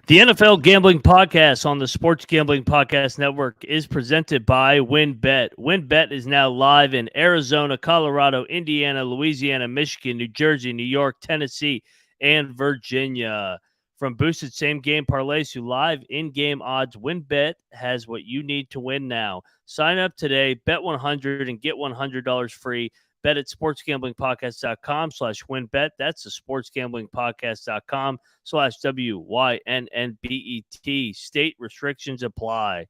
The NFL Gambling Podcast on the Sports Gambling Podcast Network is presented by WynnBET. WynnBET is now live in Arizona, Colorado, Indiana, Louisiana, Michigan, New Jersey, New York, Tennessee, and Virginia. From boosted same-game parlays to live in-game odds, WynnBET has what you need to win now. Sign up today, bet 100 and get $100 free. Bet at sportsgamblingpodcast.com/WynnBET. That's the sportsgamblingpodcast.com/WYNNBET. State restrictions apply.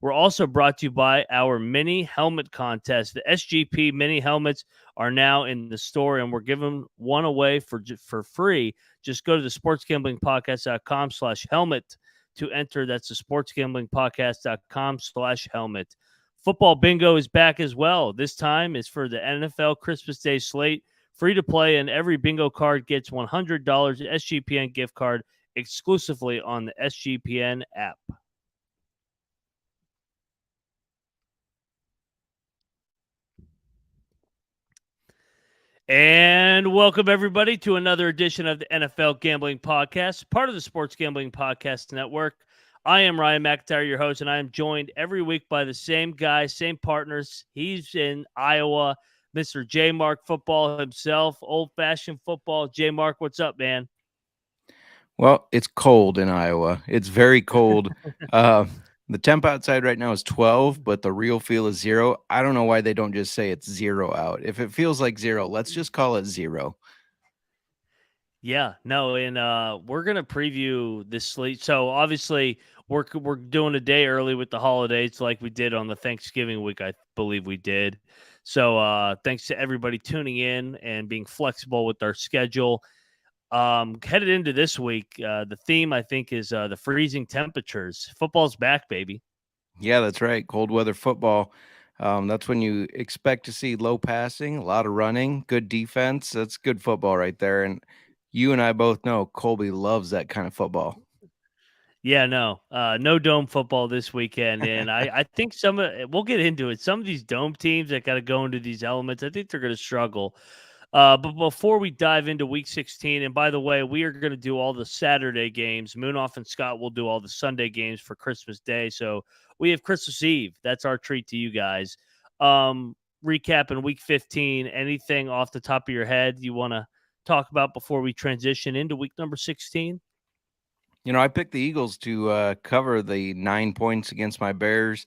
We're also brought to you by our mini helmet contest. The SGP mini helmets are now in the store, and we're giving one away for free. Just go to the sportsgamblingpodcast.com/helmet to enter. That's the sportsgamblingpodcast.com/helmet. Football bingo is back as well. This time is for the NFL Christmas Day slate. Free to play, and every bingo card gets $100 SGPN gift card exclusively on the SGPN app. And welcome, everybody, to another edition of the NFL Gambling Podcast, part of the Sports Gambling Podcast Network. I am Ryan McIntyre, your host, and I am joined every week by the same guy, same partners. He's in Iowa, Mr. J. Mark Football himself, old-fashioned football. J. Mark, what's up, man? Well, it's cold in Iowa. It's very cold. The temp outside right now is 12, but the real feel is 0. I don't know why they don't just say it's 0 out. If it feels like 0, let's just call it 0. Yeah, no, and we're gonna preview this slate. So obviously, we're doing a day early with the holidays, like we did on the Thanksgiving week. I believe we did. So thanks to everybody tuning in and being flexible with our schedule. Headed into this week, the theme I think is the freezing temperatures. Football's back, baby. Yeah, that's right. Cold weather football. That's when you expect to see low passing, a lot of running, good defense. That's good football right there. And you and I both know Colby loves that kind of football. Yeah, no dome football this weekend, and I think we'll get into it. Some of these dome teams that got to go into these elements, I think they're going to struggle. But before we dive into Week 16, and by the way, we are going to do all the Saturday games. Moonoff and Scott will do all the Sunday games for Christmas Day. So we have Christmas Eve. That's our treat to you guys. Recapping Week 15. Anything off the top of your head you want to talk about before we transition into week number 16? You know, I picked the Eagles to cover the 9 points against my Bears.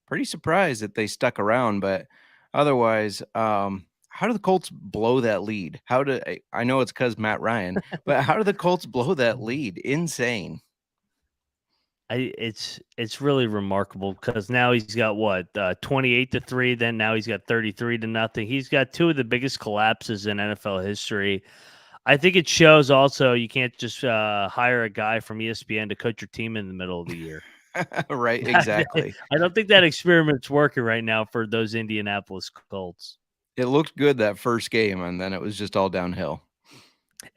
Pretty surprised that they stuck around, but otherwise, how do the Colts blow that lead? I know it's because Matt Ryan, but how do the Colts blow that lead? Insane. It's really remarkable because now he's got 28-3. Then now he's got 33-0. He's got two of the biggest collapses in NFL history. I think it shows also you can't just hire a guy from ESPN to coach your team in the middle of the year. Right, exactly. I don't think that experiment's working right now for those Indianapolis Colts. It looked good that first game, and then it was just all downhill.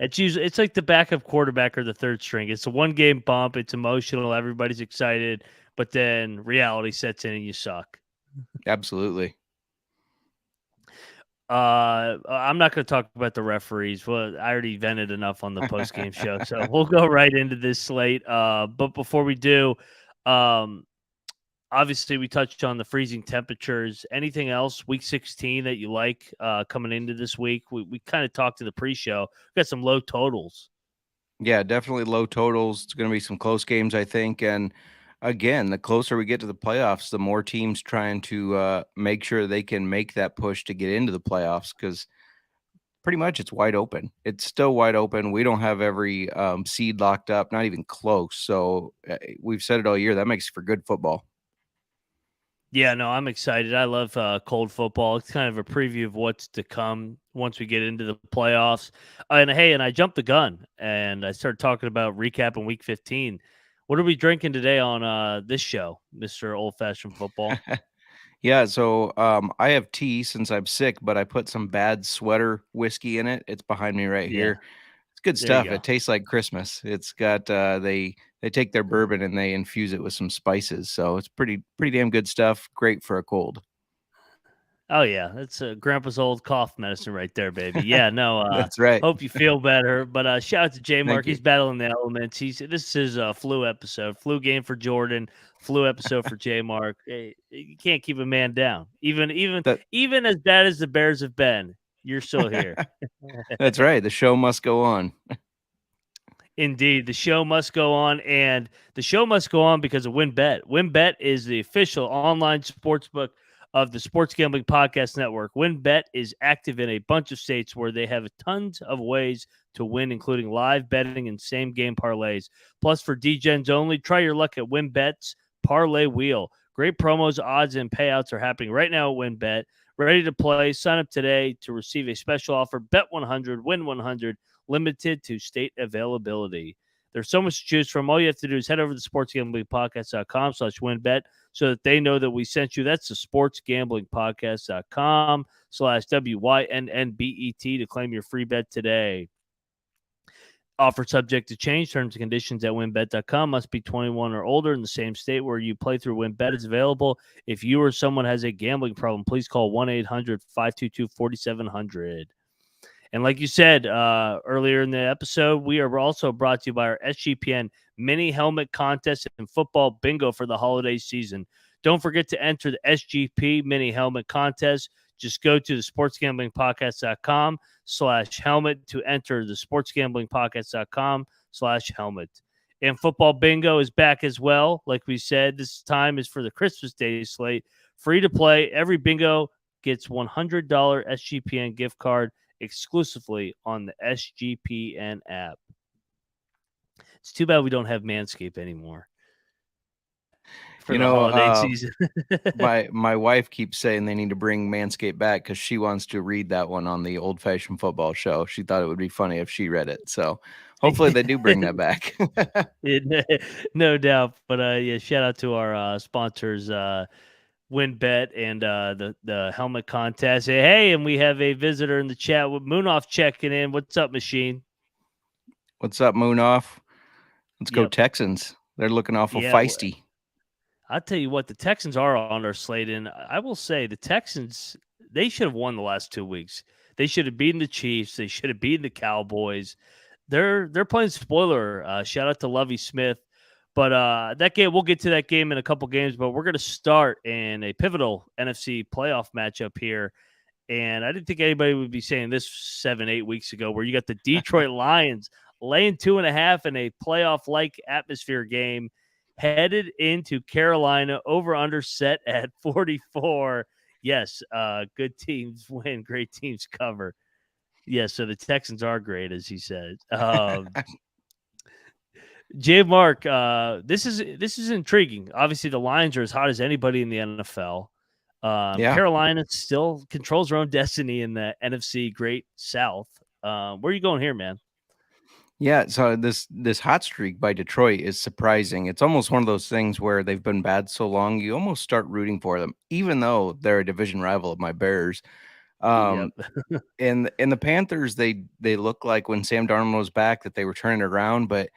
It's like the backup quarterback or the third string. It's a one-game bump. It's emotional. Everybody's excited, but then reality sets in and you suck. Absolutely. I'm not going to talk about the referees. Well, I already vented enough on the post-game show, so we'll go right into this slate. But before we do, obviously we touched on the freezing temperatures. Anything else week 16 that you like coming into this week? We kind of talked in the pre-show. We got some low totals. Yeah, definitely low totals. It's going to be some close games, I think. And again, the closer we get to the playoffs, the more teams trying to make sure they can make that push to get into the playoffs because pretty much it's wide open. It's still wide open. We don't have every seed locked up, not even close. So we've said it all year. That makes for good football. Yeah, no, I'm excited. I love cold football. It's kind of a preview of what's to come once we get into the playoffs. And I jumped the gun and I started talking about recapping Week 15. What are we drinking today on this show, Mr. Old Fashioned Football? Yeah, so I have tea since I'm sick, but I put some bad sweater whiskey in it. It's behind me right here. It's good stuff. It tastes like Christmas. It's got they take their bourbon and they infuse it with some spices. So it's pretty damn good stuff. Great for a cold. Oh yeah, that's grandpa's old cough medicine right there, baby. Yeah, no, That's right. hope you feel better. But shout out to J Mark. Thank you. He's battling the elements. This is his flu episode. Flu game for Jordan, flu episode for J Mark. You can't keep a man down. That Even as bad as the Bears have been, you're still here. That's right. The show must go on. Indeed, the show must go on, and the show must go on because of WinBet. WinBet is the official online sports book of the Sports Gambling Podcast Network. WinBet is active in a bunch of states where they have tons of ways to win, including live betting and same game parlays. Plus, for DGens only, try your luck at WinBet's Parlay Wheel. Great promos, odds, and payouts are happening right now at WinBet. Ready to play? Sign up today to receive a special offer. Bet 100, win 100. Limited to state availability. There's so much to choose from. All you have to do is head over to sportsgamblingpodcast.com/winbet so that they know that we sent you. That's the sportsgamblingpodcast.com/WYNNBET to claim your free bet today. Offer subject to change. Terms and conditions at winbet.com. Must be 21 or older in the same state where you play through. WinBet is available. If you or someone has a gambling problem, please call 1-800-522-4700. And like you said earlier in the episode, we are also brought to you by our SGPN mini helmet contest and football bingo for the holiday season. Don't forget to enter the SGP mini helmet contest. Just go to the sportsgamblingpodcast.com/helmet to enter the sportsgamblingpodcast.com/helmet. And football bingo is back as well. Like we said, this time is for the Christmas Day slate. Free to play. Every bingo gets $100 SGPN gift card exclusively on the SGPN app. It's too bad we don't have Manscaped anymore for the holiday season. my wife keeps saying they need to bring Manscaped back because she wants to read that one on the Old Fashioned Football Show. She thought it would be funny if she read it. So hopefully they do bring that back. No doubt. But yeah, shout out to our sponsors, WinBet and the helmet contest. Hey, and we have a visitor in the chat with Moonoff checking in. What's up, Machine? What's up, Moonoff? Let's go Texans. They're looking awful feisty. I'll tell you what, the Texans are on our slate, and I will say the Texans, they should have won the last 2 weeks. They should have beaten the Chiefs. They should have beaten the Cowboys. They're playing spoiler. Shout out to Lovie Smith. But that game, we'll get to that game in a couple games, but we're going to start in a pivotal NFC playoff matchup here. And I didn't think anybody would be saying this 7-8 weeks ago, where you got the Detroit Lions laying 2.5 in a playoff-like atmosphere game, headed into Carolina, over/under set at 44. Yes, good teams win, great teams cover. Yes, so the Texans are great, as he said. J. Mark, this is intriguing. Obviously, the Lions are as hot as anybody in the NFL. Carolina still controls their own destiny in the NFC Great South. Where are you going here, man? Yeah, so this hot streak by Detroit is surprising. It's almost one of those things where they've been bad so long, you almost start rooting for them, even though they're a division rival of my Bears. Yep. And the Panthers, they look like when Sam Darnold was back that they were turning it around, but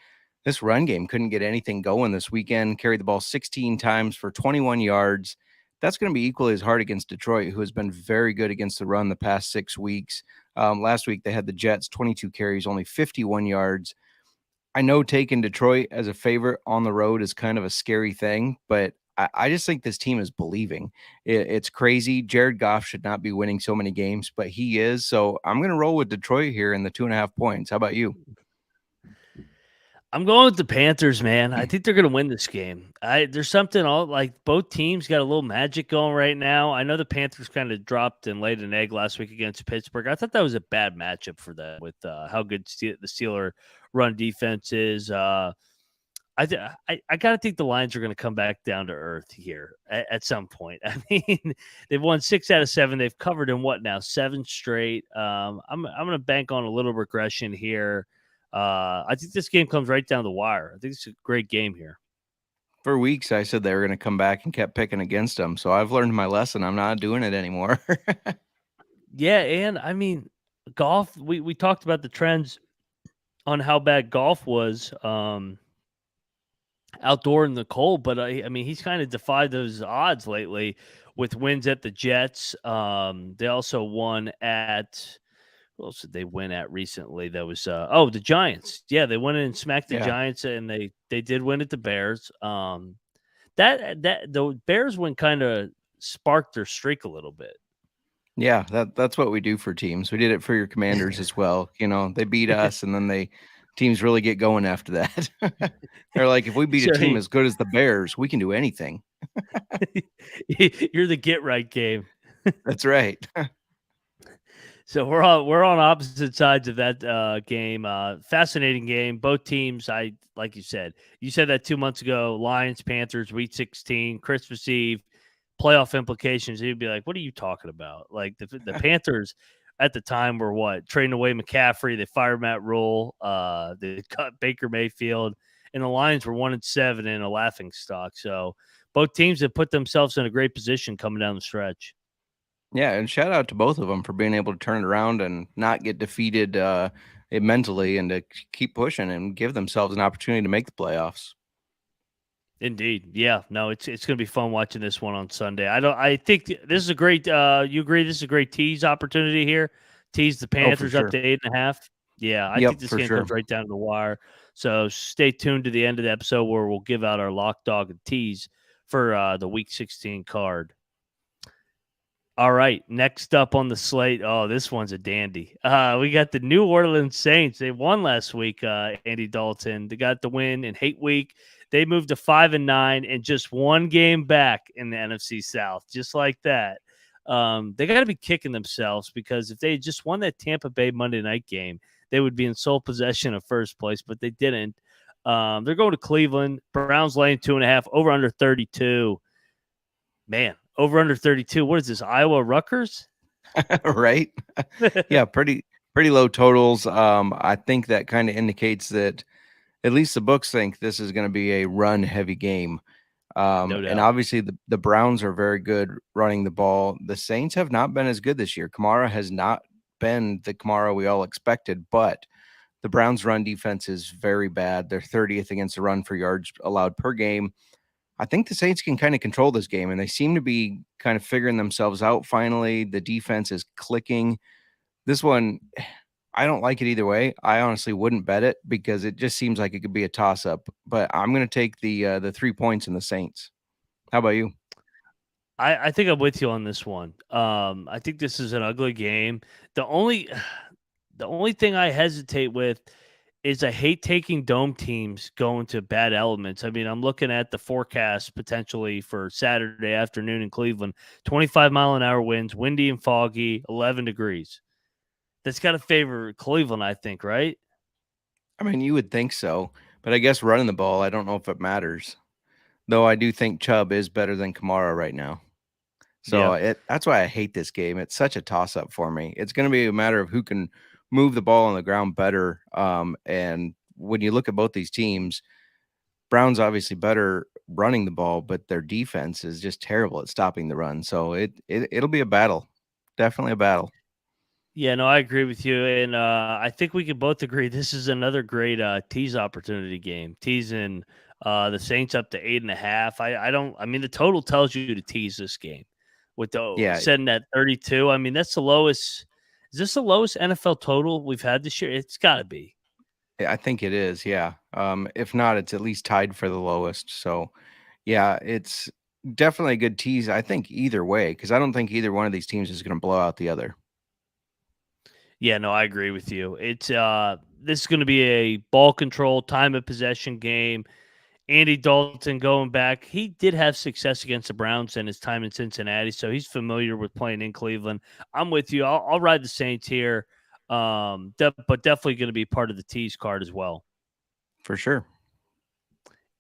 this run game couldn't get anything going this weekend. Carried the ball 16 times for 21 yards. That's going to be equally as hard against Detroit, who has been very good against the run the past 6 weeks. Last week, they had the Jets, 22 carries, only 51 yards. I know taking Detroit as a favorite on the road is kind of a scary thing, but I just think this team is believing. It's crazy. Jared Goff should not be winning so many games, but he is. So I'm going to roll with Detroit here in the 2.5 points. How about you? I'm going with the Panthers, man. I think they're going to win this game. There's something like both teams got a little magic going right now. I know the Panthers kind of dropped and laid an egg last week against Pittsburgh. I thought that was a bad matchup for them with how good the Steeler run defense is. I got to think the Lions are going to come back down to earth here at some point. I mean, they've won 6 out of 7. They've covered in what now? 7 straight. I'm going to bank on a little regression here. I think this game comes right down the wire. I think it's a great game here. For weeks, I said they were going to come back and kept picking against them. So I've learned my lesson. I'm not doing it anymore. Yeah, and I mean, golf, we talked about the trends on how bad golf was. outdoor in the cold. But I mean, he's kind of defied those odds lately with wins at the Jets. They also won at who else did they win at recently? That was the Giants. Yeah, they went in and smacked the Yeah. Giants, and they did win at the Bears. That the Bears win kind of sparked their streak a little bit. Yeah, that's what we do for teams. We did it for your Commanders as well. They beat us, and then teams really get going after that. They're like, if we beat a So team as good as the Bears, we can do anything. you're the get right game. That's right. So we're on opposite sides of that game. Fascinating game. Both teams, I like you said that 2 months ago. Lions, Panthers, Week 16, Christmas Eve, playoff implications. You'd be like, "What are you talking about?" Like the Panthers at the time were what trading away McCaffrey. They fired Matt Rule. They cut Baker Mayfield, and the Lions were 1-7 and a laughing stock. So both teams have put themselves in a great position coming down the stretch. Yeah, and shout out to both of them for being able to turn it around and not get defeated mentally, and to keep pushing and give themselves an opportunity to make the playoffs. Indeed. Yeah. No, it's going to be fun watching this one on Sunday. I think this is a great you agree this is a great tease opportunity here. Tease the Oh, for Panthers up sure. to 8.5. Yeah, I think Yep, this for game sure. comes right down to the wire. So stay tuned to the end of the episode where we'll give out our lock dog and tease for the week 16 card. All right, next up on the slate. Oh, this one's a dandy. We got the New Orleans Saints. They won last week. Andy Dalton. They got the win in hate week. They moved to 5-9 and just one game back in the NFC South, just like that. They got to be kicking themselves because if they had just won that Tampa Bay Monday night game, they would be in sole possession of first place, but they didn't. They're going to Cleveland. Browns laying 2.5 over under 32. Man, over under 32. What is this? Iowa Rutgers? Right? Yeah, pretty low totals. I think that kind of indicates that at least the books think this is going to be a run heavy game. No And doubt. obviously the Browns are very good running the ball. The Saints have not been as good this year. Kamara has not been the Kamara we all expected, but the Browns run defense is very bad. They're 30th against the run for yards allowed per game. I think the Saints can kind of control this game, and they seem to be kind of figuring themselves out finally. The defense is clicking. This one, I don't like it either way. I honestly wouldn't bet it because it just seems like it could be a toss up. But I'm going to take the 3 points in the Saints. How about you? I think I'm with you on this one. I think this is an ugly game. The only the only thing I hesitate with is I hate taking dome teams going to bad elements. I mean, I'm looking at the forecast potentially for Saturday afternoon in Cleveland. 25-mile-an-hour winds, windy and foggy, 11 degrees. That's got to favor Cleveland, I think, right? I mean, you would think so, but I guess running the ball, I don't know if it matters. Though I do think Chubb is better than Kamara right now. So Yeah. that's why I hate this game. It's such a toss up for me. It's going to be a matter of who can move the ball on the ground better. And when you look at both these teams, Brown's obviously better running the ball, but their defense is just terrible at stopping the run. So it'll be a battle. Definitely a battle. Yeah, no, I agree with you, and I think we can both agree this is another great tease opportunity game. Teasing the Saints up to 8.5. I don't. I mean, the total tells you to tease this game with the Yeah, setting at 32. I mean, that's the lowest. Is this the lowest NFL total we've had this year? It's got to be. I think it is. Yeah. If not, it's at least tied for the lowest. So yeah, it's definitely a good tease. I think either way, because I don't think either one of these teams is going to blow out the other. Yeah, no, I agree with you. It's this is going to be a ball control, time of possession game. Andy Dalton going back, he did have success against the Browns in his time in Cincinnati, so he's familiar with playing in Cleveland. I'm with you. I'll ride the Saints here, but definitely going to be part of the tease card as well. For sure.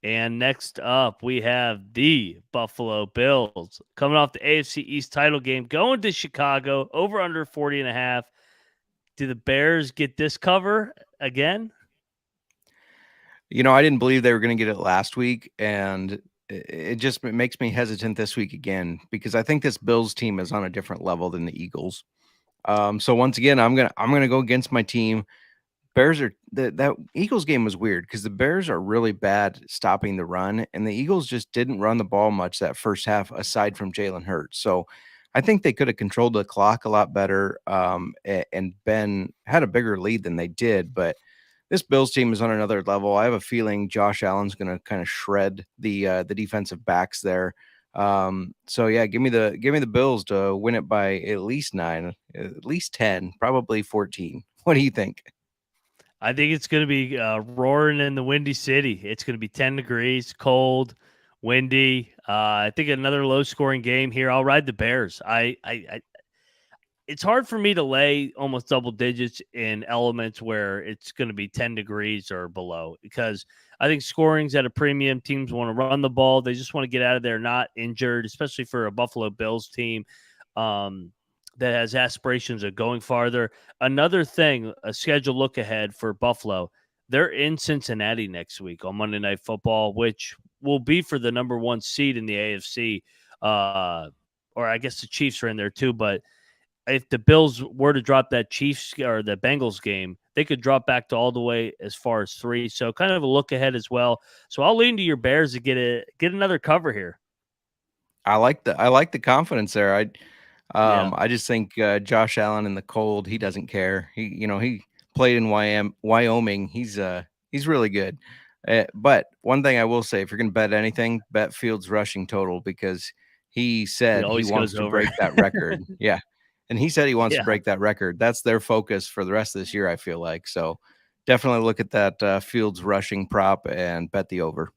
And next up, we have the Buffalo Bills coming off the AFC East title game, going to Chicago, over under 40.5. Do the Bears get this cover again? I didn't believe they were going to get it last week, and it makes me hesitant this week again because I think this Bills team is on a different level than the Eagles. So once again, I'm gonna go against my team. Bears are that Eagles game was weird because the Bears are really bad stopping the run, and the Eagles just didn't run the ball much that first half aside from Jalen Hurts. So I think they could have controlled the clock a lot better, and been had a bigger lead than they did. But this Bills team is on another level. I have a feeling Josh Allen's going to kind of shred the defensive backs there. So yeah, give me the Bills to win it by at least 9, at least 10, probably 14. What do you think? I think it's going to be roaring in the Windy City. It's going to be 10 degrees, cold, windy. I think another low scoring game here. I'll ride the Bears. It's hard for me to lay almost double digits in elements where it's going to be 10 degrees or below because I think scoring's at a premium. Teams want to run the ball. They just want to get out of there not injured, especially for a Buffalo Bills team um, that has aspirations of going farther. Another thing, a schedule look ahead for Buffalo. They're in Cincinnati next week on Monday Night Football, which will be for the number 1 seed in the AFC. Or I guess the Chiefs are in there too, but if the Bills were to drop that Chiefs or the Bengals game, they could drop back to all the way as far as 3. So kind of a look ahead as well. So I'll lean to your Bears to get another cover here. I like the confidence there. Yeah. I just think Josh Allen in the cold, he doesn't care. He played in Wyoming. He's really good. But one thing I will say, if you're going to bet anything, bet Fields rushing total because he He said he always wants goes to over. break that record. Yeah. And he said he wants to Yeah. break that record. That's their focus for the rest of this year, I feel like. So definitely look at that Fields rushing prop and bet the over.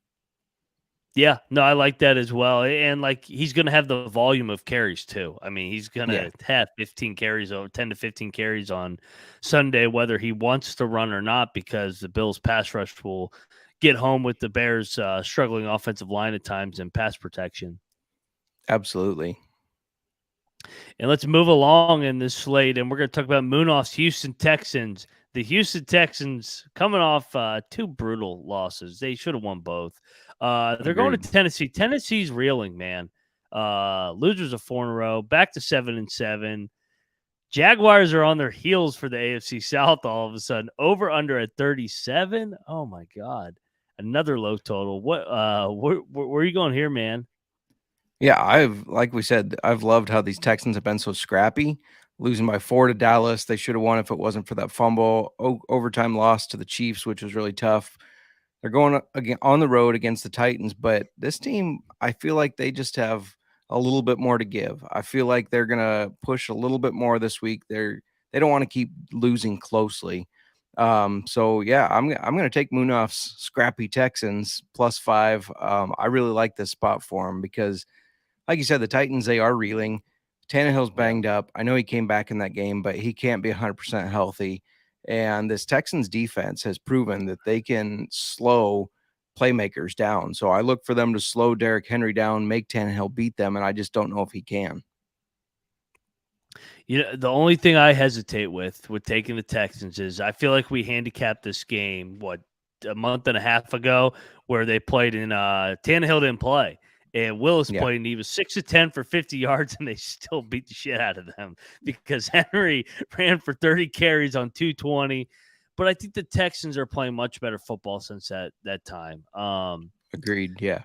Yeah, no, I like that as well. And like he's going to have the volume of carries too. I mean, he's going Yeah. to have 15 carries over 10 to 15 carries on Sunday, whether he wants to run or not, because the Bills pass rush will get home with the Bears struggling offensive line at times and pass protection. Absolutely. And let's move along in this slate, and we're going to talk about Moonoff's Houston Texans. The Houston Texans coming off 2 brutal losses. They should have won both. They're going Agreed. to Tennessee. Tennessee's reeling, man. Losers of 4 in a row, back to 7-7. Jaguars are on their heels for the AFC South all of a sudden. Over under at 37. Oh my God. Another low total. Where are you going here, man? Yeah, like we said, I've loved how these Texans have been so scrappy. Losing by 4 to Dallas, they should have won if it wasn't for that fumble. Overtime loss to the Chiefs, which was really tough. They're going again on the road against the Titans, but this team, I feel like they just have a little bit more to give. I feel like they're gonna push a little bit more this week. They don't want to keep losing closely. So yeah, I'm gonna take Munoff's scrappy Texans +5. I really like this spot for him because like you said, the Titans, they are reeling. Tannehill's Yeah. banged up. I know he came back in that game, but he can't be 100% healthy. And this Texans defense has proven that they can slow playmakers down. So I look for them to slow Derrick Henry down, make Tannehill beat them, and I just don't know if he can. You know, the only thing I hesitate with taking the Texans is I feel like we handicapped this game, what, a month and a half ago, where they played in Tannehill didn't play. And Willis Yeah, played, and he was 6 to 10 for 50 yards, and they still beat the shit out of them because Henry ran for 30 carries on 220. But I think the Texans are playing much better football since that time. agreed. Yeah.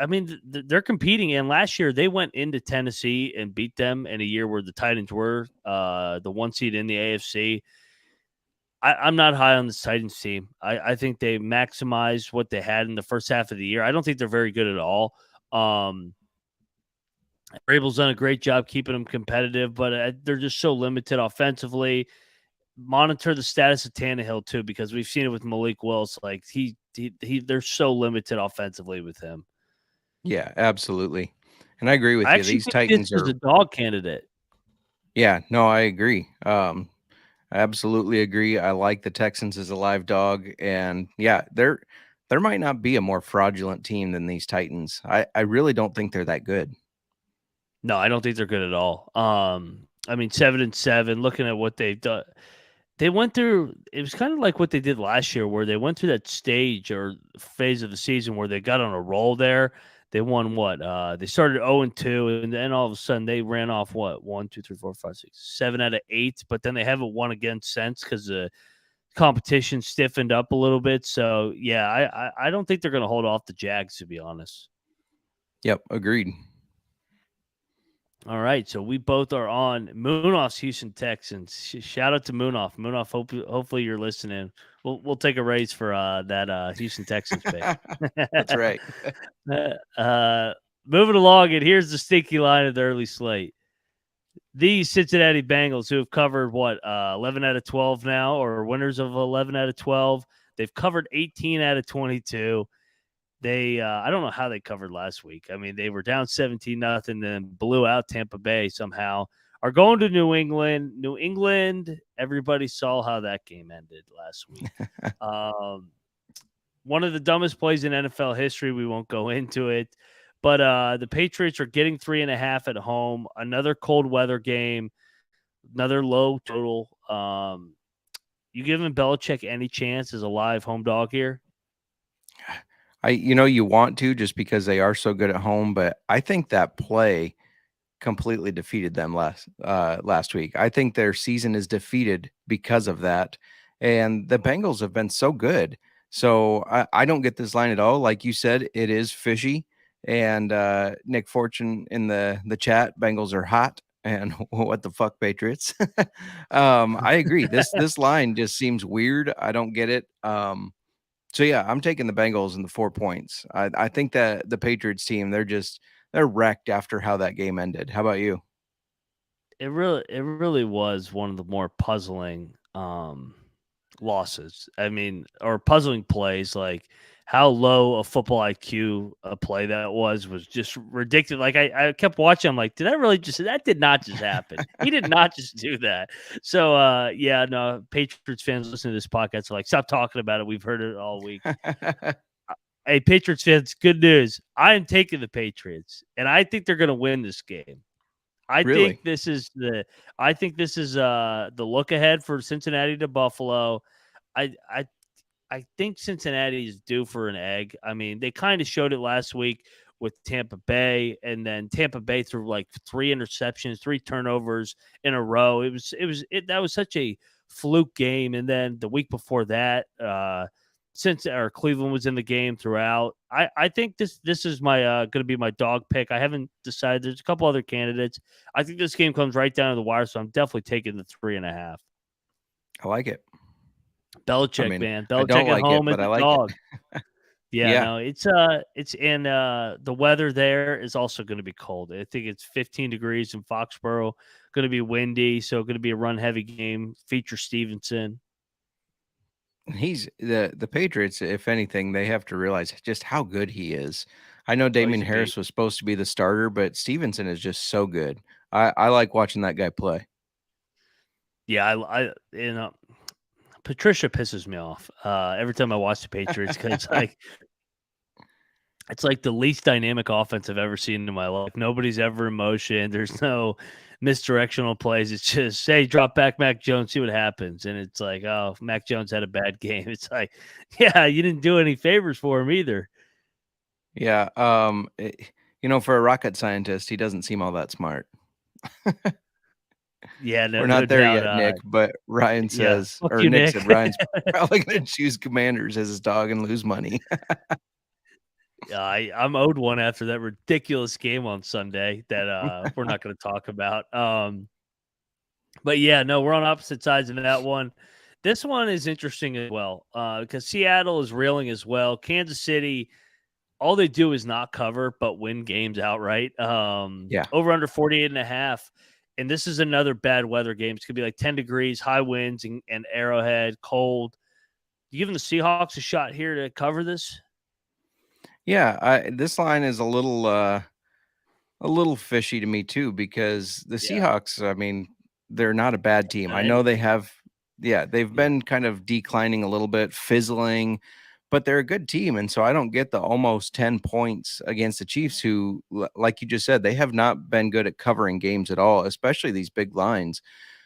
I mean, they're competing, and last year they went into Tennessee and beat them in a year where the Titans were the 1 seed in the AFC. I'm not high on the Titans team. I think they maximized what they had in the first half of the year. I don't think they're very good at all. Um, Rabel's done a great job keeping them competitive, but they're just so limited offensively. Monitor the status of Tannehill too, because we've seen it with Malik Willis. Like they're so limited offensively with him. Yeah, absolutely. And I agree I with you. actually These think this Titans is are, a dog candidate. yeah, no, I agree. I absolutely agree. I like the Texans as a live dog, and yeah, there might not be a more fraudulent team than these Titans. I really don't think they're that good. No, I don't think they're good at all. I mean, 7-7. Looking at what they've done, they went through. It was kind of like what they did last year, where they went through that stage or phase of the season where they got on a roll. There, they won what? They started 0-2, and then all of a sudden they ran off what 1, 2, 3, 4, 5, 6, 7 out of 8. But then they haven't won again since because competition stiffened up a little bit. So yeah, I don't think they're going to hold off the Jags, to be honest. Yep, agreed. All right, so we both are on Moonoff's Houston Texans. Shout out to Moonoff. Moonoff, hopefully you're listening. We'll take a raise for that Houston Texans pick. That's right. uh, moving along, and here's the stinky line of the early slate. These Cincinnati Bengals, who have covered 11 out of 12 now, or winners of 11 out of 12. They've covered 18 out of 22. They I don't know how they covered last week. I mean, they were down 17-0, then blew out Tampa Bay somehow. Are going to New England. New England, everybody saw how that game ended last week. One of the dumbest plays in NFL history. We won't go into it. But the Patriots are getting 3.5 at home. Another cold weather game. Another low total. You giving Belichick any chance as a live home dog here? You want to, just because they are so good at home, but I think that play completely defeated them last week. I think their season is defeated because of that. And the Bengals have been so good. So I don't get this line at all. Like you said, it is fishy. And Nick Fortune in the chat, Bengals are hot. And what the fuck, Patriots? I agree. This line just seems weird. I don't get it. So yeah, I'm taking the Bengals in the 4 points. I think that the Patriots team, they're wrecked after how that game ended. How about you? It really was one of the more puzzling losses. I mean, or puzzling plays, like how low a football IQ a play that was just ridiculous. Like I kept watching, I'm like, that did not just happen. He did not just do that. So yeah, no, Patriots fans listening to this podcast are like, stop talking about it. We've heard it all week. Hey, Patriots fans, good news. I am taking the Patriots, and I think they're going to win this game. I Really? think this is the look ahead for Cincinnati to Buffalo. I I I think Cincinnati is due for an egg. I mean, they kind of showed it last week with Tampa Bay, and then Tampa Bay threw like 3 interceptions, 3 turnovers in a row. That was such a fluke game. And then the week before that, since Cleveland was in the game throughout, I think this is my going to be my dog pick. I haven't decided. There's a couple other candidates. I think this game comes right down to the wire, so I'm definitely taking the 3.5. I like it. Belichick, man. I don't Belichick at like it, home as but I a like it. dog. Yeah, Yeah. no, it's in the weather there is also going to be cold. I think it's 15 degrees in Foxborough, going to be windy, so going to be a run heavy game. Feature Stevenson. He's the Patriots, if anything, they have to realize just how good he is. I know Oh, he's Damian a beast. Harris was supposed to be the starter, but Stevenson is just so good. I like watching that guy play. Yeah, Patricia pisses me off every time I watch the Patriots because it's like the least dynamic offense I've ever seen in my life. Nobody's ever in motion. There's no misdirectional plays. It's just, hey, drop back Mac Jones, see what happens. And it's like, oh, Mac Jones had a bad game. It's like, yeah, you didn't do any favors for him either. Yeah. For a rocket scientist, he doesn't seem all that smart. Yeah, We're no not there doubt. yet, Nick, but Ryan Yeah, says, fuck or you, Nick Nick. said Ryan's probably going to choose Commanders as his dog and lose money. I'm owed one after that ridiculous game on Sunday that we're not going to talk about. But yeah, no, we're on opposite sides of that one. This one is interesting as well because Seattle is reeling as well. Kansas City, all they do is not cover but win games outright. Yeah. Over under 48.5. And this is another bad weather game. It's going to be like 10 degrees, high winds, and Arrowhead, cold. You giving the Seahawks a shot here to cover this? Yeah. This line is a little fishy to me too, because the Yeah. Seahawks, I mean, they're not a bad team. I know Cincinnati they team. have, yeah, they've Yeah. been kind of declining a little bit, fizzling, but they're a good team. And so I don't get the almost 10 points against the Chiefs, who, like you just said, they have not been good at covering games at all, especially these big lines.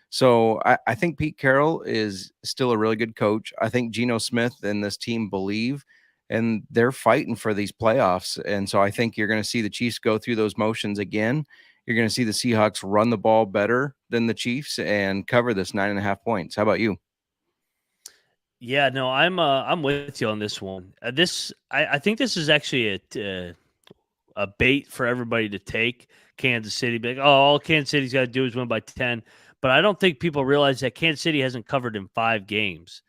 So I think Pete Carroll is still a really good coach. I think Geno Smith and this team believe, and they're fighting for these playoffs. And so I think you're going to see the Chiefs go through those motions again. You're going to see the Seahawks run the ball better than the Chiefs and cover this 9.5 points. How about you? Yeah, no, I'm with you on this one. I think this is actually a bait for everybody to take. Kansas City, be like, oh, all Kansas City's got to do is win by 10. But I don't think people realize that Kansas City hasn't covered in 5 games.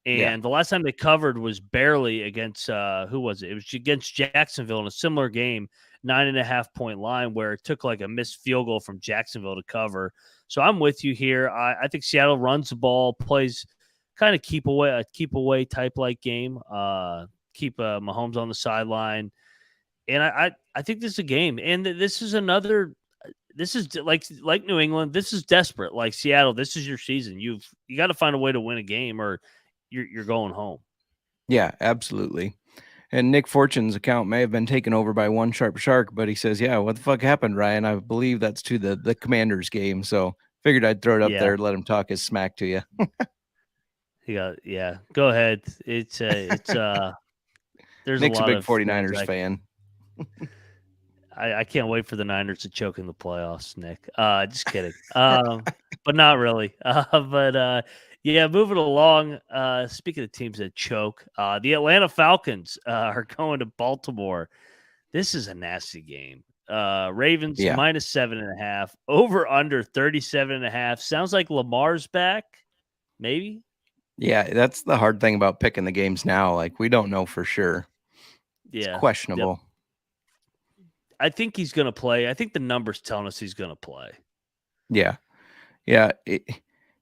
Yeah. And the last time they covered was barely against who was it? It was against Jacksonville in a similar game, 9.5 point line where it took like a missed field goal from Jacksonville to cover. So I'm with you here. I think Seattle runs the ball, plays kind of keep away type like game. Keep Mahomes on the sideline, and I think this is a game, and this is another. This is like New England. This is desperate. Like Seattle, this is your season. You got to find a way to win a game, or you're going home. Yeah, absolutely. And Nick Fortune's account may have been taken over by one sharp shark, but he says, "Yeah, what the fuck happened, Ryan? I believe that's to the Commanders game." So figured I'd throw it up Yeah, there, let him talk his smack to you. yeah. Go ahead. There's a Nick's a lot big of things 49ers fan. I can't wait for the Niners to choke in the playoffs, Nick. Just kidding. But not really. Yeah, moving along. Speaking of teams that choke, the Atlanta Falcons are going to Baltimore. This is a nasty game. Ravens Yeah. minus 7.5, over under 37.5. Sounds like Lamar's back, maybe. Yeah, that's the hard thing about picking the games now. Like, we don't know for sure. It's Yeah. Yep. questionable. I think he's going to play. I think the numbers telling us he's going to play. Yeah. Yeah.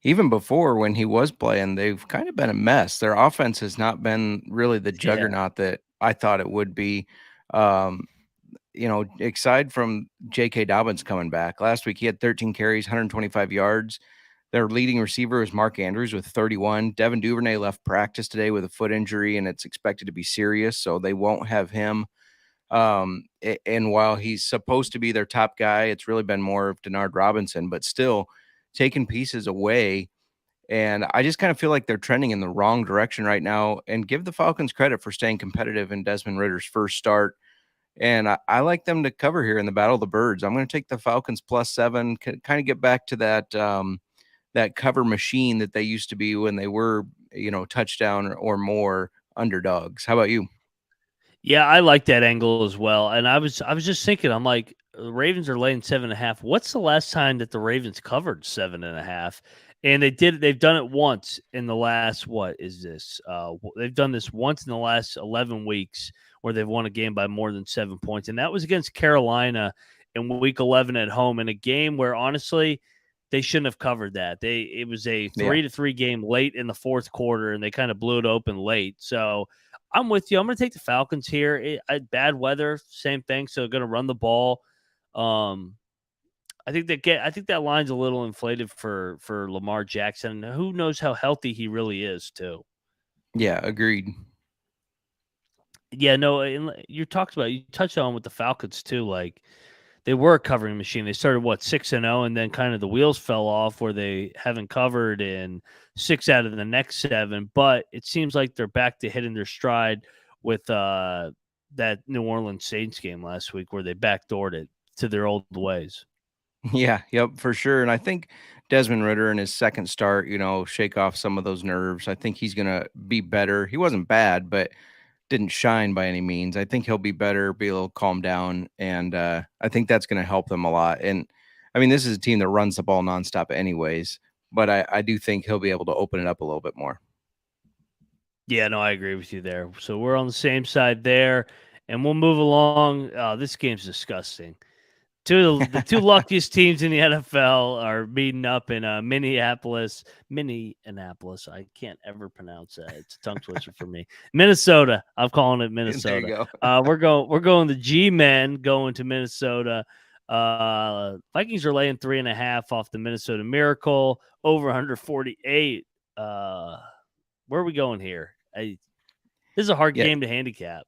Even before when he was playing, they've kind of been a mess. Their offense has not been really the Yeah. juggernaut that I thought it would be. Um, aside from J.K. Dobbins coming back last week, he had 13 carries, 125 yards. Their leading receiver is Mark Andrews with 31. Devin Duvernay left practice today with a foot injury, and it's expected to be serious, so they won't have him. And while he's supposed to be their top guy, it's really been more of Denard Robinson, but still taking pieces away. And I just kind of feel like they're trending in the wrong direction right now. And give the Falcons credit for staying competitive in Desmond Ritter's first start. And I like them to cover here in the Battle of the Birds. I'm going to take the Falcons +7, kind of get back to that cover machine that they used to be when they were, touchdown or more underdogs. How about you? Yeah, I like that angle as well. And I was just thinking, I'm like, the Ravens are laying 7.5. What's the last time that the Ravens covered 7.5? And they've done it once in the last, what is this? They've done this once in the last 11 weeks where they've won a game by more than 7 points. And that was against Carolina in week 11 at home in a game where honestly, they shouldn't have covered that. It was a Yeah. 3-3 game late in the fourth quarter, and they kind of blew it open late. So I'm with you. I'm going to take the Falcons here. Bad weather, same thing. So going to run the ball. Um, I think that line's a little inflated for Lamar Jackson. Who knows how healthy he really is too. Yeah, agreed. Yeah, no, you touched on with the Falcons too. Like they were a covering machine. They started 6-0, and then kind of the wheels fell off where they haven't covered in 6 out of the next 7. But it seems like they're back to hitting their stride with that New Orleans Saints game last week where they backdoored it to their old ways. Yeah, yep, for sure. And I think Desmond Ritter in his second start, shake off some of those nerves. I think he's gonna be better. He wasn't bad, but didn't shine by any means. I think he'll be better, be a little calmed down, and I think that's gonna help them a lot. And I mean, this is a team that runs the ball nonstop anyways, but I do think he'll be able to open it up a little bit more. Yeah, no, I agree with you there. So we're on the same side there, and we'll move along. This game's disgusting. The two luckiest teams in the NFL are meeting up in Minneapolis. Minneapolis. I can't ever pronounce that. It's a tongue twister for me. Minnesota. I'm calling it There you Minnesota. go. We're going the G-men going to Minnesota. Vikings are laying 3.5 off the Minnesota Miracle, over 148. Where are we going here? This is a hard Yeah, game to handicap.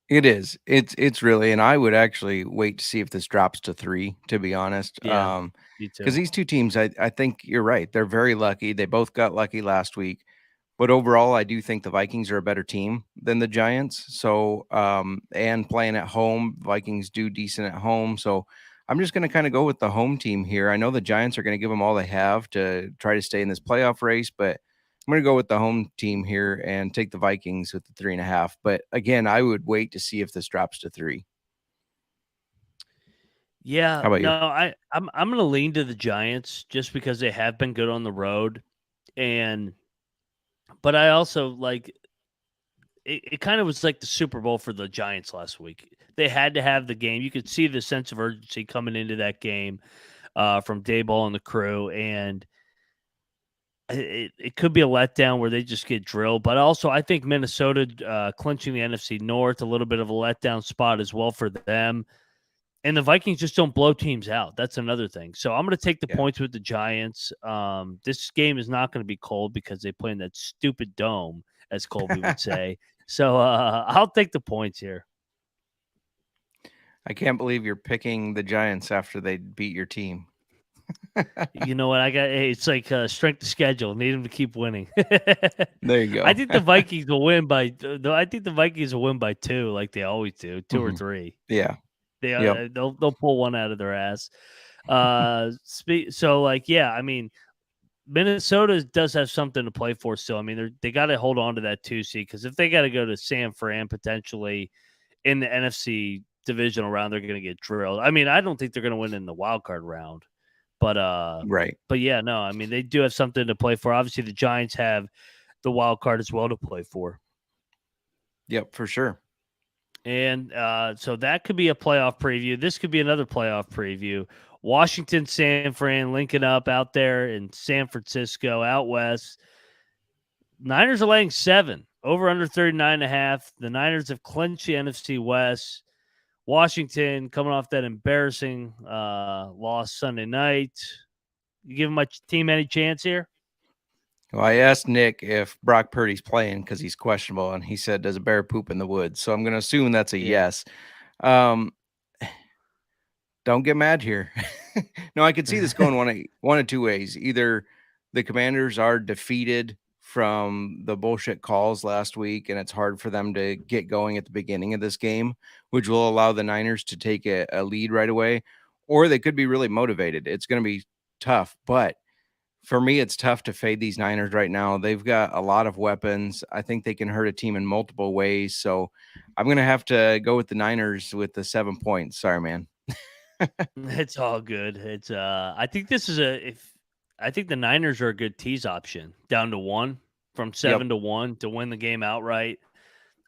it is. It's really, and I would actually wait to see if this drops to 3, to be honest. Yeah, me Because too. these two teams, I think you're right. They're very lucky. They both got lucky last week. But overall, I do think the Vikings are a better team than the Giants. So, and playing at home, Vikings do decent at home. So, I'm just going to kind of go with the home team here. I know the Giants are going to give them all they have to try to stay in this playoff race, but I'm going to go with the home team here and take the Vikings with the 3.5. But again, I would wait to see if this drops to 3. Yeah, How about no, you? I'm gonna lean to the Giants just because they have been good on the road, and but I also like it kind of was like the Super Bowl for the Giants last week. They had to have the game. You could see the sense of urgency coming into that game from Dayball and the crew, and it could be a letdown where they just get drilled. But also, I think Minnesota clinching the NFC North, a little bit of a letdown spot as well for them. And the Vikings just don't blow teams out. That's another thing. So I'm going to take the Yeah. points with the Giants. This game is not going to be cold because they play in that stupid dome, as Colby would say. So I'll take the points here. I can't believe you're picking the Giants after they beat your team. You know what? It's like strength of schedule. Need them to keep winning. There you I go. think the Vikings will win by. I think the Vikings will win by 2, like they always do, 2 or Mhm. 3. Yeah. They Yep. they'll pull one out of their ass. So like yeah, I mean Minnesota does have something to play for still. I mean they got to hold on to that 2 seed because if they got to go to San Fran potentially in the NFC divisional round, they're going to get drilled. I mean I don't think they're going to win in the wild card round, but Right. yeah, no, I mean they do have something to play for. Obviously the Giants have the wild card as well to play for. Yep, for sure. And so that could be a playoff preview. This could be another playoff preview. Washington, San Fran linking up out there in San Francisco, out west. Niners are laying 7, over under 39.5. The Niners have clinched the NFC West. Washington coming off that embarrassing loss Sunday night. You give my team any chance here? Well, I asked Nick if Brock Purdy's playing because he's questionable, and he said, "Does a bear poop in the woods?" So I'm going to assume that's a Yeah. yes. Um, don't get mad here. No, I could see this going one of two ways. Either the Commanders are defeated from the bullshit calls last week, and it's hard for them to get going at the beginning of this game, which will allow the Niners to take a lead right away, or they could be really motivated. It's going to be tough, but for me, it's tough to fade these Niners right now. They've got a lot of weapons. I think they can hurt a team in multiple ways. So I'm going to have to go with the Niners with the 7 points. Sorry, man. It's all good. It's I think this is I think the Niners are a good tease option down to 1 from Yep. 7 to 1 to win the game outright.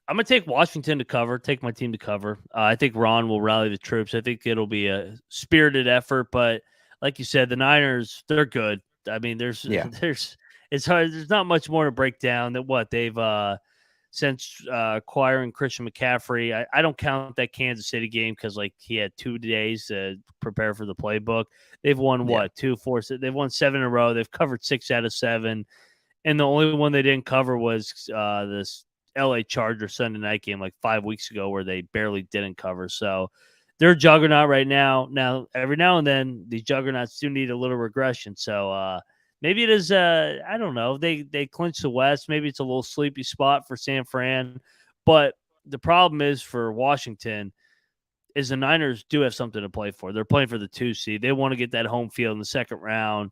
I'm gonna take Washington to cover. Take my team to cover. I think Ron will rally the troops. I think it'll be a spirited effort. But like you said, the Niners they're good. I mean, Yeah. there's it's hard. There's not much more to break down than what they've since acquiring Christian McCaffrey. I don't count that Kansas City game because like he had 2 days to prepare for the playbook. They've won Yeah. what 2, 4. They've won 7 in a row. They've covered 6 out of 7, and the only one they didn't cover was this LA Chargers Sunday night game like 5 weeks ago where they barely didn't cover. So they're a juggernaut right now. Now, every now and then, these juggernauts do need a little regression. So maybe it is. I don't know. They clinch the West. Maybe it's a little sleepy spot for San Fran. But the problem is for Washington is the Niners do have something to play for. They're playing for the 2 seed. They want to get that home field in the second round.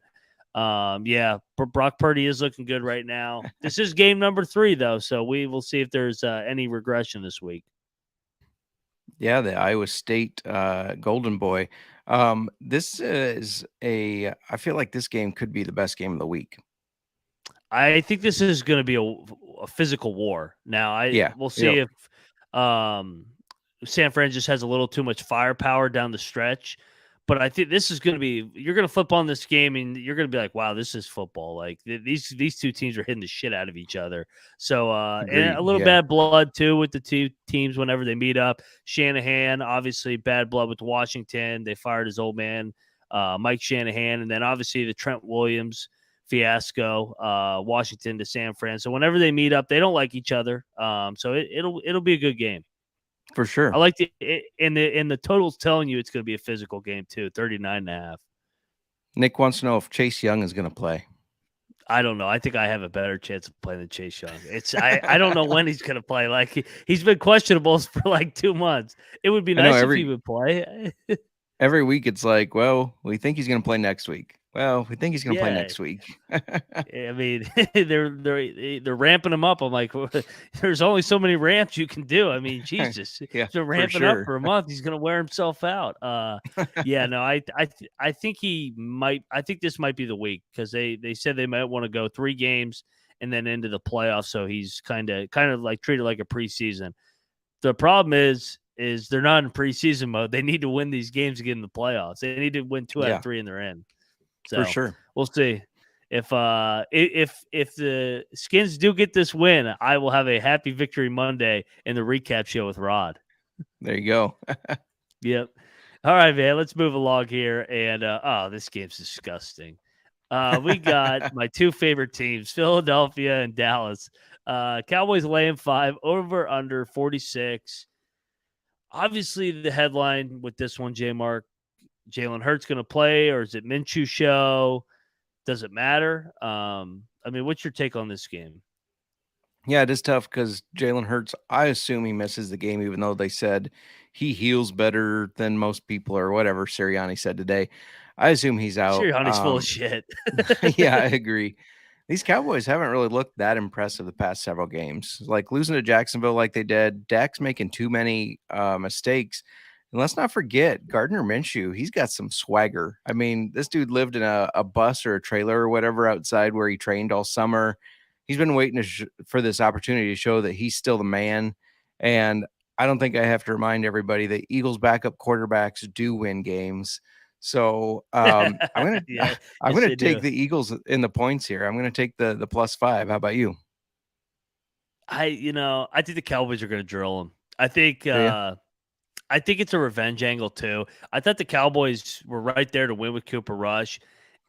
Yeah, Brock Purdy is looking good right now. This is game number 3, though, so we will see if there's any regression this week. Yeah. The Iowa State Golden Boy. This is I feel like this game could be the best game of the week. I think this is going to be a physical war. Now, Yeah. we'll see Yep. if San Fran just has a little too much firepower down the stretch. But I think this is going to be you're going to flip on this game and you're going to be like, wow, this is football. Like these 2 teams are hitting the shit out of each other. So and Agreed. a little Yeah. bad blood too with the 2 teams whenever they meet up. Shanahan, obviously bad blood with Washington. They fired his old man, Mike Shanahan, and then obviously the Trent Williams fiasco, Washington to San Fran. So whenever they meet up, they don't like each other. So it'll be a good game. For I sure. like the total's telling you it's going to be a physical game too, 39.5. Nick wants to know if Chase Young is going to play. I don't know. I think I have a better chance of playing than Chase Young. I don't know when he's going to play. Like he's been questionable for like 2 months. It would be I know nice if he would play. every week it's like, well, we think he's going to play next week. Well, we think he's going to play Yeah, next week. I mean, they're ramping him up. I'm like, there's only so many ramps you can do. I mean, Jesus, Yeah, he's been for ramping up sure. for a month. He's gonna wear himself out. Yeah, no, I think he might. I think this might be the week because they said they might want to go 3 games and then into the playoffs. So he's kind of like treated like a preseason. The problem is they're not in preseason mode. They need to win these games to get in the playoffs. They need to win 2 out of Yeah, 3 and they're in. for So sure. we'll see. If the Skins do get this win, I will have a happy victory Monday in the recap show with Rod. There you go. Yep. All right, man. Let's move along here. And this game's disgusting. We got my 2 favorite teams, Philadelphia and Dallas. Cowboys laying 5, over under 46. Obviously, the headline with this one, J Mark, Jalen Hurts going to play, or is it Minshew show? Does it matter? I mean, what's your take on this game? Yeah, it is tough because Jalen Hurts, I assume he misses the game, even though they said he heals better than most people or whatever Sirianni said today. I assume he's out. Sirianni's full of shit. Yeah, I agree. These Cowboys haven't really looked that impressive the past several games. Like losing to Jacksonville like they did, Dak's making too many mistakes. And let's not forget Gardner Minshew. He's got some swagger. I mean, this dude lived in a bus or a trailer or whatever outside where he trained all summer. He's been waiting for this opportunity to show that he's still the man. And I don't think I have to remind everybody that Eagles backup quarterbacks do win games. So I'm gonna Yeah, I'm yes, gonna they take do. the Eagles in the points here. I'm gonna take the +5. How about you? I think the Cowboys are going to drill them. I think Do you? I think it's a revenge angle too. I thought the Cowboys were right there to win with Cooper Rush,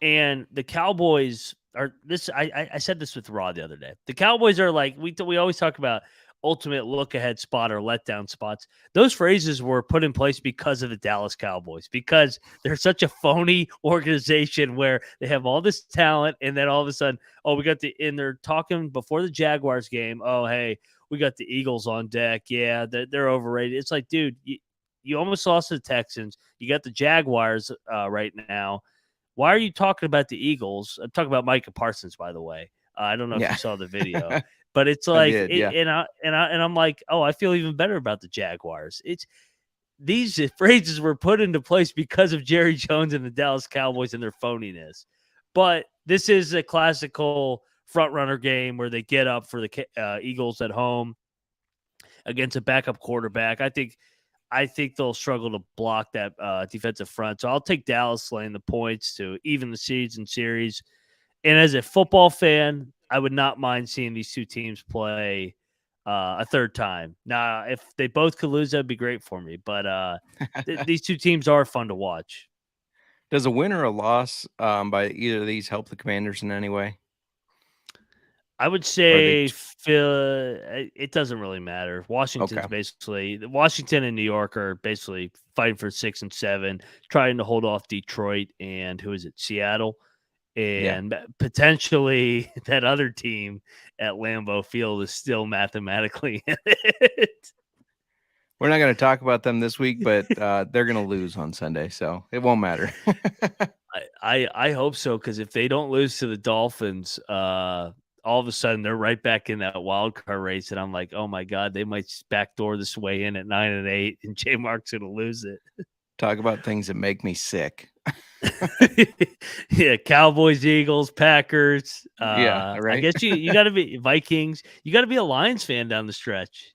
and the Cowboys are this. I said this with Raw the other day. The Cowboys are like we always talk about ultimate look ahead spot or letdown spots. Those phrases were put in place because of the Dallas Cowboys because they're such a phony organization where they have all this talent and then all of a sudden, oh, we got and they're talking before the Jaguars game. Oh, hey, we got the Eagles on deck. Yeah, they're overrated. It's like, dude, you almost lost to the Texans. You got the Jaguars right now. Why are you talking about the Eagles? I'm talking about Micah Parsons, by the way. I don't know if you Yeah. saw the video, but it's I like, did, yeah. and I'm like, oh, I feel even better about the Jaguars. It's these phrases were put into place because of Jerry Jones and the Dallas Cowboys and their phoniness. But this is a classical front runner game where they get up for the Eagles at home against a backup quarterback. I think they'll struggle to block that defensive front. So I'll take Dallas laying the points to even the season series. And as a football fan, I would not mind seeing these 2 teams play a third time. Now, if they both could lose, that'd be great for me. But these 2 teams are fun to watch. Does a win or a loss by either of these help the Commanders in any way? I would Or are they say it doesn't really matter. okay? Washington and New York are basically fighting for 6 and 7, trying to hold off Detroit and who is it, Seattle, Yeah. and potentially that other team at Lambeau Field is still mathematically in it. We're not gonna talk about them this week, but they're gonna lose on Sunday, so it won't matter. I hope so because if they don't lose to the Dolphins, all of a sudden they're right back in that wild card race, and I'm like, oh my god, they might backdoor this way in at 9-8, and J Mark's gonna lose it. Talk about things that make me sick. Yeah, Cowboys, Eagles, Packers. Yeah, I right? guess you got to be Vikings. You got to be a Lions fan down the stretch.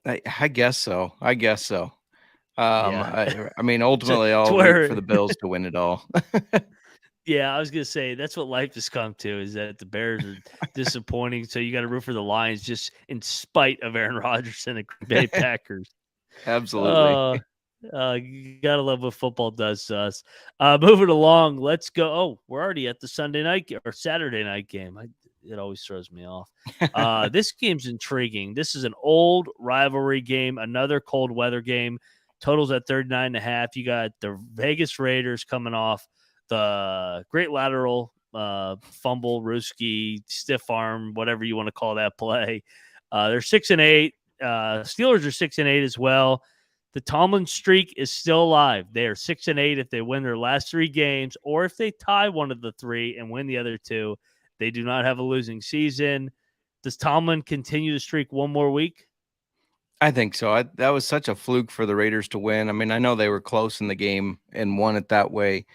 I guess so. I guess so. Yeah, I mean, to, ultimately, to I'll root for where the Bills to win it all. yeah, I was gonna say that's what life has come to is that the Bears are disappointing. So you got to root for the Lions just in spite of Aaron Rodgers and the Green Bay Packers. Absolutely. Uh, you gotta love what football does to us. Moving along, let's go. Oh, we're already at the Sunday night or Saturday night game. It always throws me off. This game's intriguing. This is an old rivalry game, another cold weather game. Totals at 39.5. You got the Vegas Raiders coming off the great lateral fumble, Ruski, stiff arm, whatever you want to call that play. They're 6-8. Steelers are 6-8 as well. The Tomlin streak is still alive. They are 6-8 if they win their last 3 games, or if they tie one of the 3 and win the other 2. They do not have a losing season. Does Tomlin continue the streak one more week? I think so. That was such a fluke for the Raiders to win. I mean, I know they were close in the game and won it that way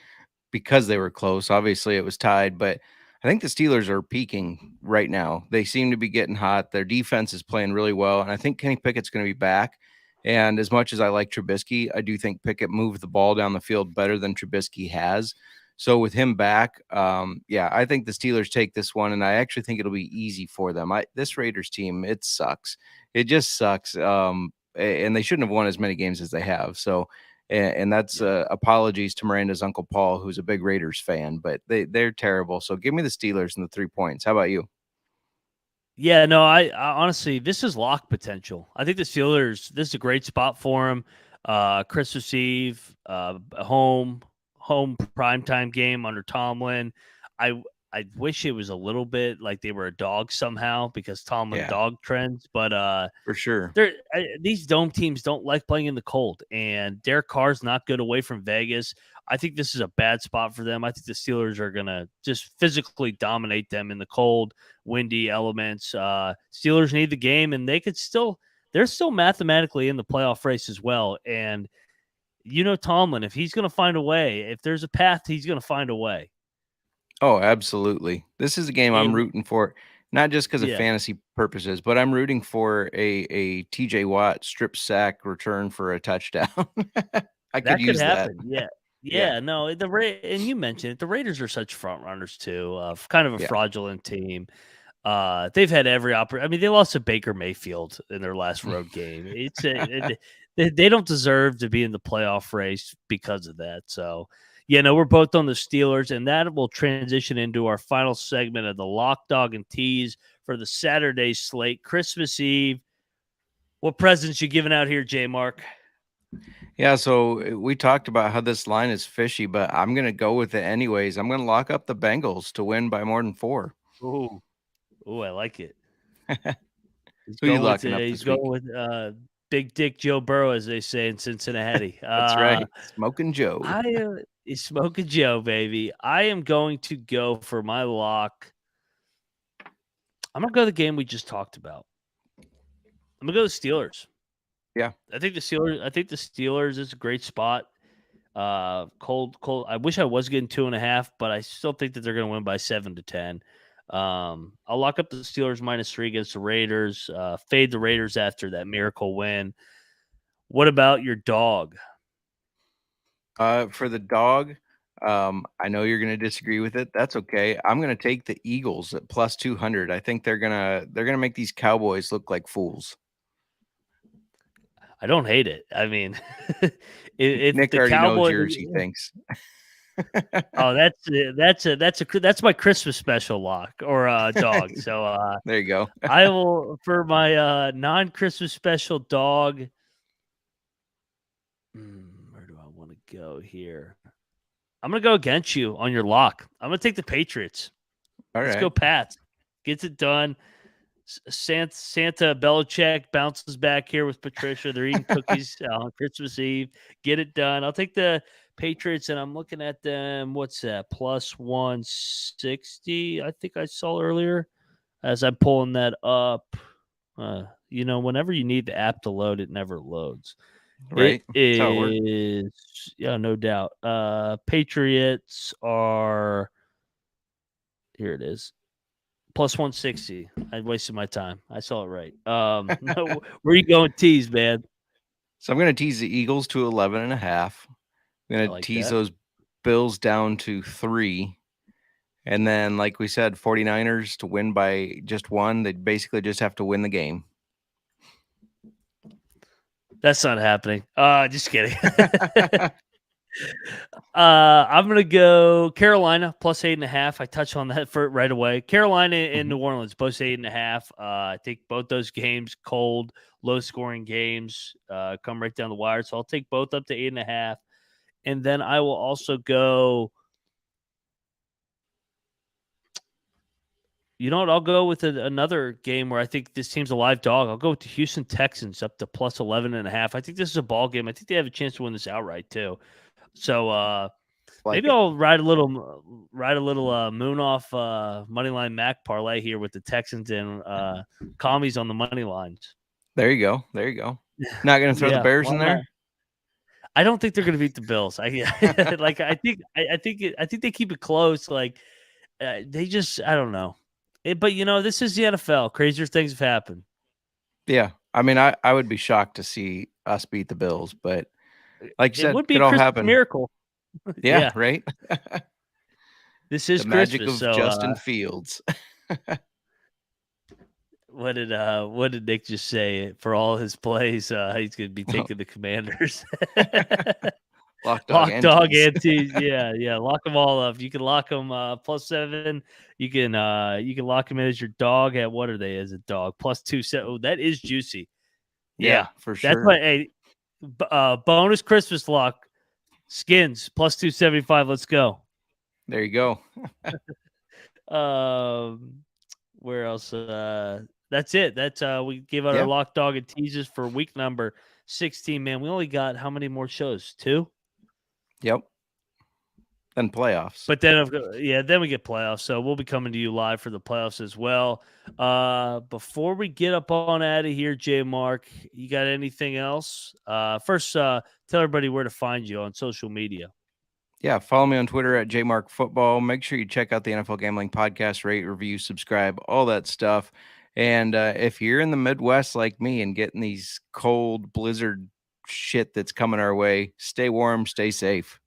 because they were close. Obviously, it was tied, but I think the Steelers are peaking right now. They seem to be getting hot. Their defense is playing really well, and I think Kenny Pickett's going to be back. And as much as I like Trubisky, I do think Pickett moved the ball down the field better than Trubisky has. So with him back, yeah, I think the Steelers take this one, and I actually think it'll be easy for them. This Raiders team, it sucks. It just sucks. And they shouldn't have won as many games as they have. So, and that's apologies to Miranda's Uncle Paul, who's a big Raiders fan, but they're terrible. So give me the Steelers and the 3 points. How about you? Yeah, no, I honestly, this is lock potential. I think the Steelers, this is a great spot for them. Christmas Eve, home primetime game under Tomlin. I wish it was a little bit like they were a dog somehow because Tomlin Yeah, dog trends, but for sure. these dome teams don't like playing in the cold, and Derek Carr's not good away from Vegas. I think this is a bad spot for them. I think the Steelers are going to just physically dominate them in the cold, windy elements. Steelers need the game, and they're still mathematically in the playoff race as well. And Tomlin, if he's going to find a way, if there's a path, he's going to find a way. Oh, absolutely. This is a game I'm And rooting for, not just because of yeah, fantasy purposes, but I'm rooting for a TJ Watt strip sack return for a touchdown. I could that could use that. happen. Yeah. Yeah, Yeah, no, and you mentioned it. The Raiders are such front runners too, kind of a yeah. fraudulent team. They've had every I mean, they lost to Baker Mayfield in their last road game. They don't deserve to be in the playoff race because of that. So, yeah, no, we're both on the Steelers, and that will transition into our final segment of the Lock Dog and Tease for the Saturday slate, Christmas Eve. What presents you giving out here, J Mark? Yeah, so we talked about how this line is fishy, but I'm gonna go with it anyways. I'm gonna lock up the Bengals to win by more than 4. Ooh, ooh, I like it. Who you locking up He's this going week? with Big Dick Joe Burrow, as they say in Cincinnati. That's right, Smoking Joe. He's Smoking Joe, baby. I am going to go for my lock. I'm gonna go the game we just talked about. I'm gonna go the Steelers. Yeah. I think the Steelers is a great spot. Cold. I wish I was getting 2.5, but I still think that they're gonna win by 7-10. I'll lock up the Steelers -3 against the Raiders. Fade the Raiders after that miracle win. What about your dog? For the dog, I know you're gonna disagree with it. That's okay. I'm gonna take the Eagles at plus 200. I think they're gonna make these Cowboys look like fools. I don't hate it. I mean, if Nick the already knows Cowboys, yours, he thinks. oh, that's my Christmas special lock or dog. So There you go. I will for my non-Christmas special dog. Where do I want to go here? I'm gonna go against you on your lock. I'm gonna take the Patriots. All Let's go, right. Pats. Gets it done. Santa Belichick bounces back here with Patricia. They're eating cookies on Christmas Eve. Get it done. I'll take the Patriots, and I'm looking at them. What's that? Plus 160. I think I saw earlier. As I'm pulling that up, whenever you need the app to load, it never loads. It Right. That's how it works. is, yeah, no doubt. Patriots are here. It is plus 160. I wasted my time. I saw it right. No, where you going, tease, man? So I'm gonna tease the Eagles to 11.5. I'm I gonna like tease that. those Bills down to 3. And then, like we said, 49ers to win by just 1. They basically just have to win the game. That's not happening. Just kidding. I'm gonna go Carolina plus 8.5. I touched on that for right away. Carolina and Mhm. New Orleans both 8.5. I think both those games cold, low scoring games, come right down the wire. So I'll take both up to 8.5, and then I will also go. You know what? I'll go with another game where I think this team's a live dog. I'll go with the Houston Texans up to plus 11.5. I think this is a ball game. I think they have a chance to win this outright too. So Like maybe it. I'll ride a little moon off moneyline Mac parlay here with the Texans and commies on the money lines. There you go. There you go. Not going to throw the Yeah, Bears why in not? there? I don't think they're going to beat the Bills. I think they keep it close. Like they just I don't know. But this is the NFL. Crazier things have happened. Yeah. I mean, I would be shocked to see us beat the Bills, but like you It said, would be a could all Christmas happen. miracle. Yeah, Yeah, right? this is The magic Christmas. of So Justin Fields. what did Nick just say? For all his plays, he's going to be taking the Commanders. Lock dog Lock and dog tease. and tease. Yeah. Lock them all up. You can lock them +7. You can lock them in as your dog at what are they as a dog +2. So that is juicy. Yeah, Yeah, for that's sure. my bonus Christmas lock. Skins +275. Let's go. There you go. Where else? That's it. That's we gave out our Yeah. lock dog and teases for week number 16. Man, we only got how many more shows? 2. Yep. Then playoffs. But then, then we get playoffs. So we'll be coming to you live for the playoffs as well. Before we get up on out of here, J Mark, you got anything else? First, tell everybody where to find you on social media. Yeah, follow me on Twitter at JMarkFootball. Make sure you check out the NFL Gambling Podcast, rate, review, subscribe, all that stuff. And if you're in the Midwest like me and getting these cold blizzard shit that's coming our way, stay warm, stay safe.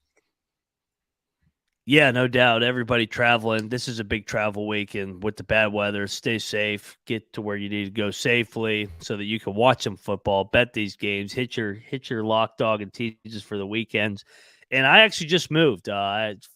Yeah, no doubt. Everybody traveling. This is a big travel week, and with the bad weather, stay safe. Get to where you need to go safely, so that you can watch some football, bet these games, hit your lock dog and teases for the weekends. And I actually just moved.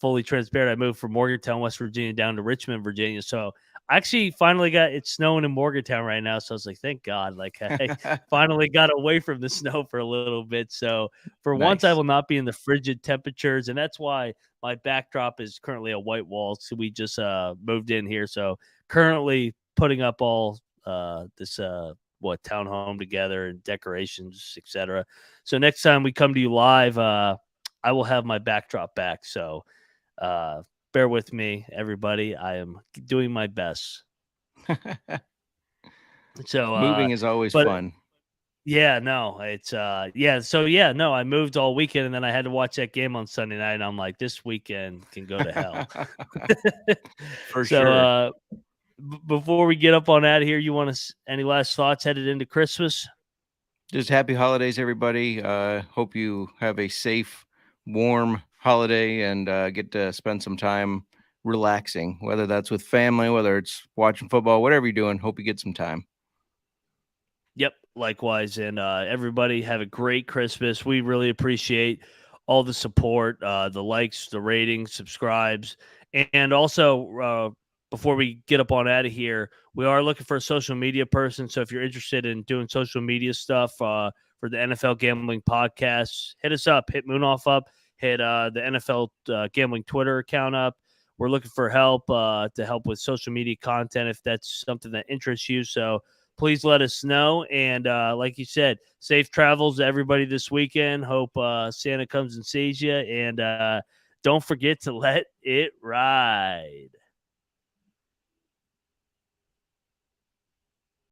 Fully transparent. I moved from Morgantown, West Virginia, down to Richmond, Virginia. So I actually finally it's snowing in Morgantown right now. So I was like, thank God. Like I finally got away from the snow for a little bit. So for once, I Nice. will not be in the frigid temperatures, and that's why my backdrop is currently a white wall. So we just moved in here. So currently putting up all this townhome together and decorations, etc. So next time we come to you live, I will have my backdrop back. So bear with me, everybody. I am doing my best. So Moving is always but fun. yeah, no, it's no, I moved all weekend and then I had to watch that game on Sunday night and I'm like, this weekend can go to hell. For So sure. before we get up on out of here, you want any last thoughts headed into Christmas? Just happy holidays, everybody. Hope you have a safe, warm holiday and get to spend some time relaxing, whether that's with family, whether it's watching football, whatever you're doing. Hope you get some time. Yep, likewise. And everybody have a great Christmas. We really appreciate all the support, the likes, the ratings, subscribes. And also, before we get up on out of here, we are looking for a social media person. So if you're interested in doing social media stuff for the NFL Gambling Podcast, hit us up, hit Moonoff up, hit the NFL Gambling Twitter account up. We're looking for help to help with social media content if that's something that interests you. So please let us know. And like you said, safe travels to everybody this weekend. Hope Santa comes and sees you. And don't forget to let it ride.